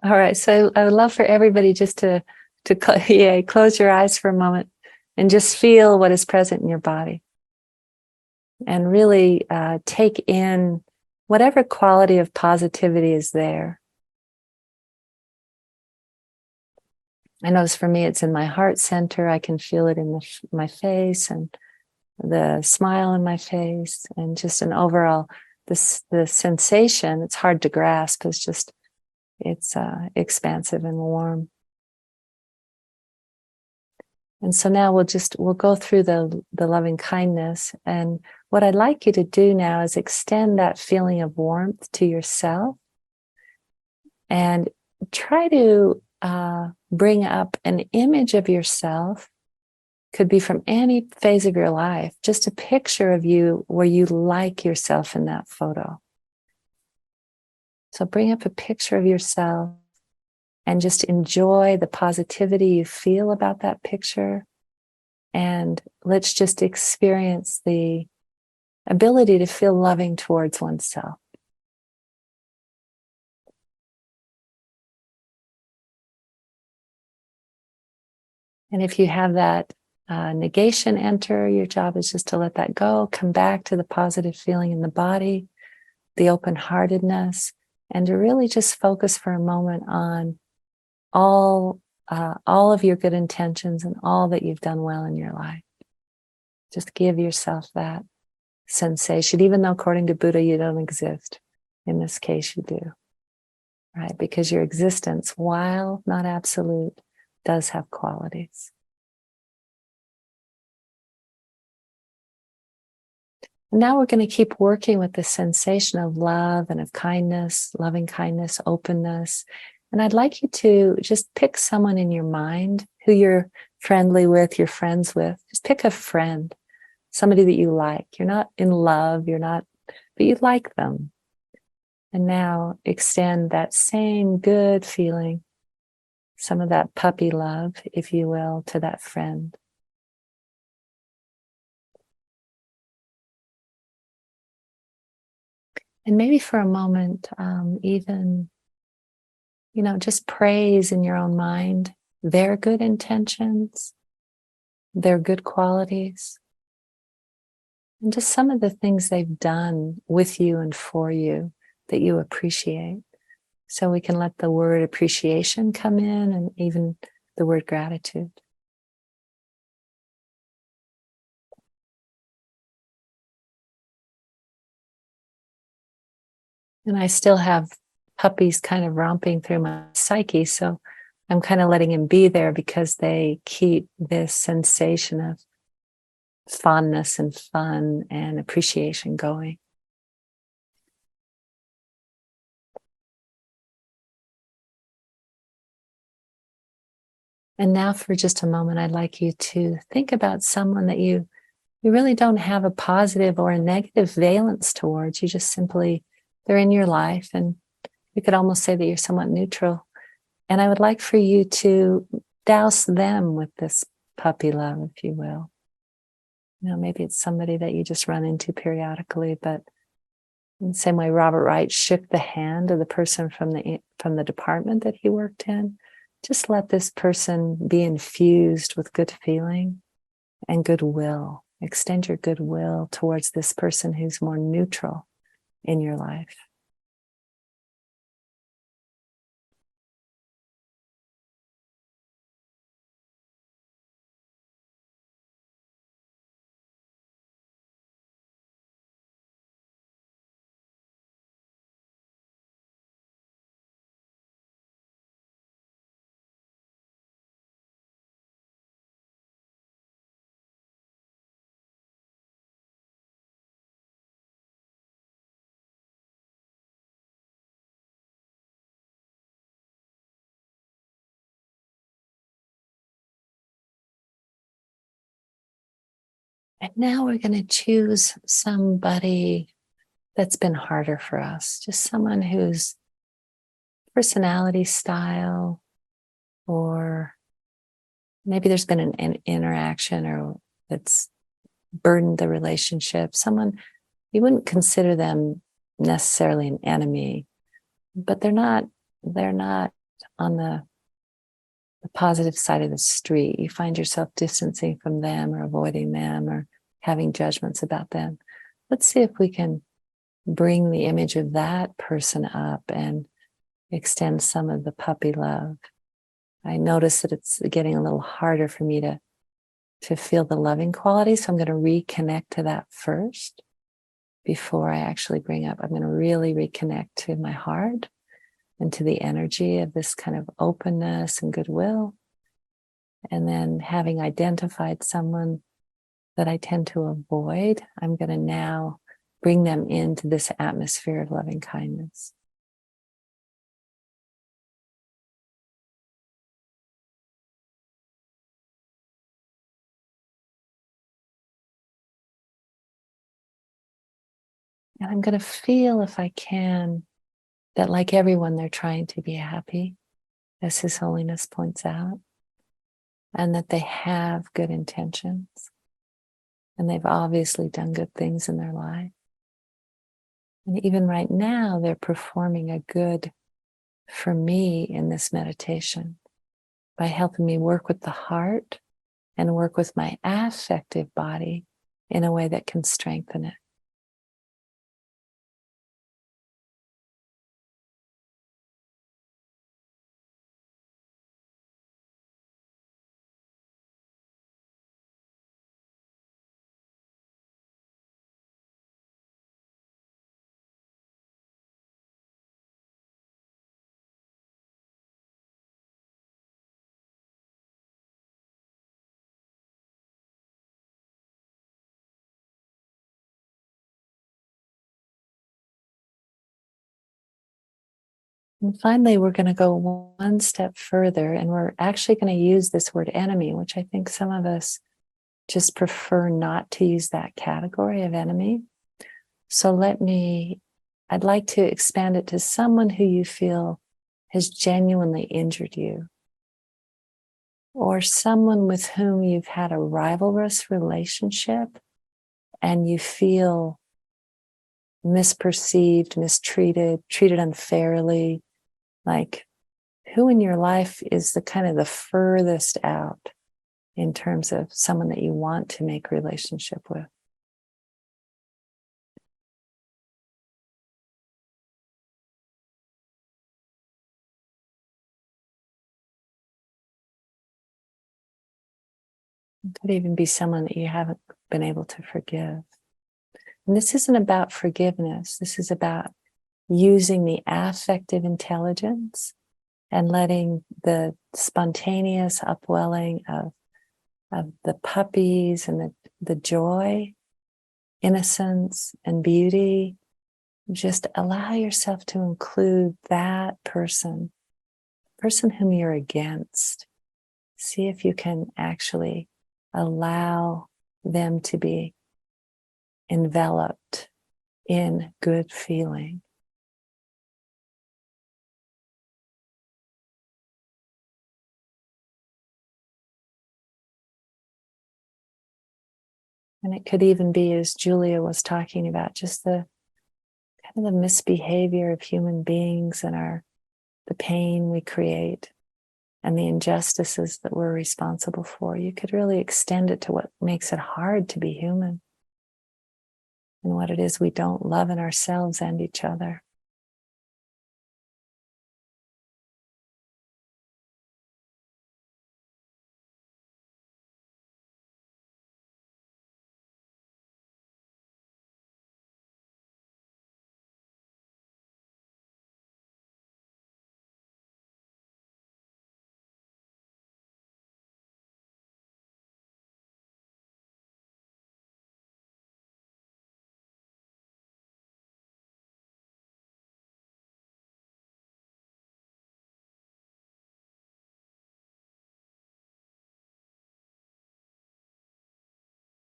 All right. So I would love for everybody just to close your eyes for a moment and just feel what is present in your body, and really take in whatever quality of positivity is there. I notice for me, it's in my heart center. I can feel it in my face and the smile in my face, and just an overall, the sensation. It's hard to grasp. It's expansive and warm. And so now we'll go through the loving kindness. And what I'd like you to do now is extend that feeling of warmth to yourself, and try to bring up an image of yourself. Could be from any phase of your life, just a picture of you where you like yourself in that photo. So bring up a picture of yourself and just enjoy the positivity you feel about that picture. And let's just experience the ability to feel loving towards oneself. And if you have that negation enter, your job is just to let that go, come back to the positive feeling in the body, the open-heartedness, and to really just focus for a moment on all of your good intentions and all that you've done well in your life. Just give yourself that sensation, even though according to Buddha, you don't exist. In this case, you do, right? Because your existence, while not absolute, does have qualities. And now we're going to keep working with the sensation of love and of kindness, loving kindness, openness. And I'd like you to just pick someone in your mind who you're friendly with, you're friends with. Just pick a friend, somebody that you like. You're not in love, but you like them. And now extend that same good feeling, some of that puppy love, if you will, to that friend. And maybe for a moment, even, just praise in your own mind their good intentions, their good qualities, and just some of the things they've done with you and for you that you appreciate. So we can let the word appreciation come in, and even the word gratitude. And I still have puppies kind of romping through my psyche, so I'm kind of letting him be there because they keep this sensation of fondness and fun and appreciation going. And now for just a moment, I'd like you to think about someone that you really don't have a positive or a negative valence towards. You just simply, they're in your life, and you could almost say that you're somewhat neutral. And I would like for you to douse them with this puppy love, if you will. Maybe it's somebody that you just run into periodically, but in the same way Robert Wright shook the hand of the person from the department that he worked in, just let this person be infused with good feeling and goodwill. Extend your goodwill towards this person who's more neutral in your life. And now we're going to choose somebody that's been harder for us, just someone whose personality style, or maybe there's been an interaction or that's burdened the relationship. Someone, you wouldn't consider them necessarily an enemy, but they're not on the positive side of the street. You find yourself distancing from them or avoiding them or having judgments about them. Let's see if we can bring the image of that person up and extend some of the puppy love. I notice that it's getting a little harder for me to feel the loving quality. So I'm going to reconnect to that first before I actually bring up. I'm going to really reconnect to my heart and to the energy of this kind of openness and goodwill. And then having identified someone that I tend to avoid, I'm going to now bring them into this atmosphere of loving kindness. And I'm going to feel, if I can, that like everyone, they're trying to be happy, as His Holiness points out, and that they have good intentions. And they've obviously done good things in their life. And even right now, they're performing a good for me in this meditation by helping me work with the heart and work with my affective body in a way that can strengthen it. And finally, we're going to go one step further, and we're actually going to use this word enemy, which I think some of us just prefer not to use that category of enemy. So I'd like to expand it to someone who you feel has genuinely injured you, or someone with whom you've had a rivalrous relationship and you feel misperceived, mistreated, treated unfairly. Like, who in your life is the kind of the furthest out in terms of someone that you want to make relationship with? It could even be someone that you haven't been able to forgive. And this isn't about forgiveness. This is about using the affective intelligence and letting the spontaneous upwelling of the puppies and the joy, innocence, and beauty. Just allow yourself to include that person whom you're against. See if you can actually allow them to be enveloped in good feeling. And it could even be, as Julia was talking about, just the kind of the misbehavior of human beings and the pain we create and the injustices that we're responsible for. You could really extend it to what makes it hard to be human and what it is we don't love in ourselves and each other.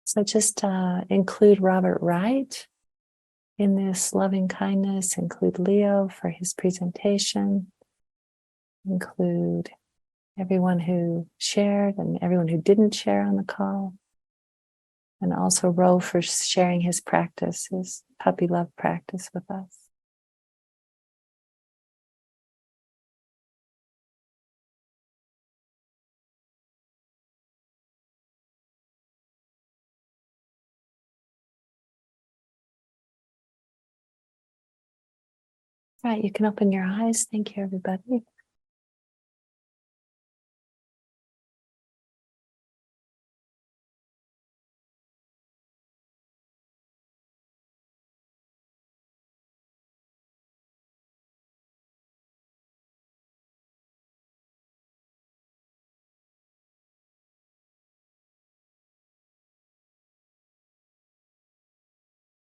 So just include Robert Wright in this loving kindness, include Leo for his presentation, include everyone who shared and everyone who didn't share on the call, and also Ro for sharing his practice, his puppy love practice with us. Right, you can open your eyes. Thank you, everybody.